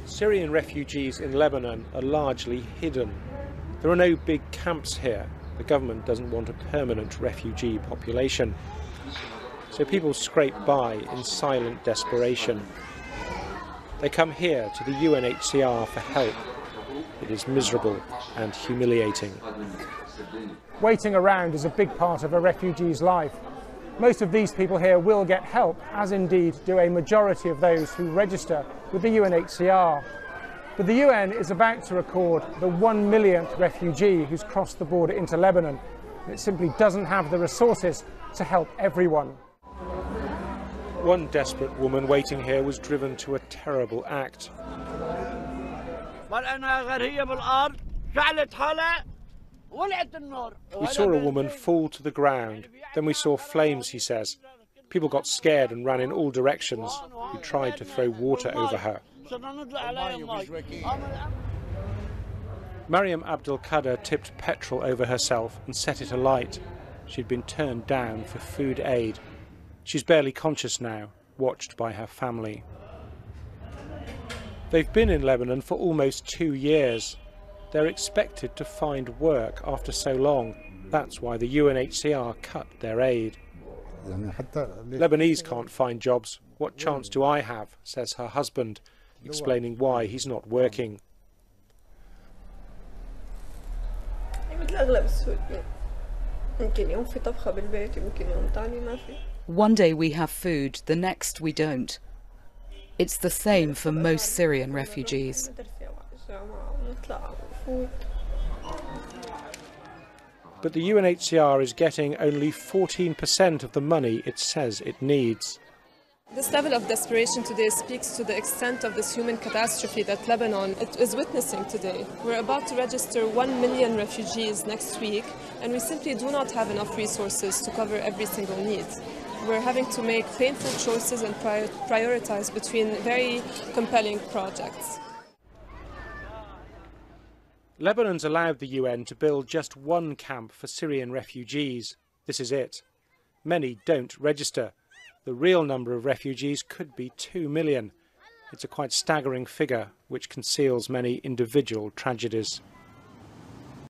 Syrian refugees in Lebanon are largely hidden. There are no big camps here. The government doesn't want a permanent refugee population. So people scrape by in silent desperation. They come here to the UNHCR for help. It is miserable and humiliating. Waiting around is a big part of a refugee's life. Most of these people here will get help, as indeed do a majority of those who register with the UNHCR. But the UN is about to record the 1 millionth refugee who's crossed the border into Lebanon. It simply doesn't have the resources to help everyone. One desperate woman waiting here was driven to a terrible act. We saw a woman fall to the ground. Then we saw flames, he says. People got scared and ran in all directions. We tried to throw water over her. Mariam Abdul Qadir tipped petrol over herself and set it alight. She'd been turned down for food aid. She's barely conscious now, watched by her family. They've been in Lebanon for almost 2 years. They're expected to find work after so long. That's why the UNHCR cut their aid. Lebanese can't find jobs. What chance do I have, says her husband, explaining why he's not working. One day we have food, the next we don't. It's the same for most Syrian refugees. But the UNHCR is getting only 14% of the money it says it needs. This level of desperation today speaks to the extent of this human catastrophe that Lebanon is witnessing today. We're about to register 1 million refugees next week, and we simply do not have enough resources to cover every single need. We're having to make painful choices and prioritize between very compelling projects. Lebanon's allowed the UN to build just one camp for Syrian refugees. This is it. Many don't register. The real number of refugees could be 2 million. It's a quite staggering figure, which conceals many individual tragedies.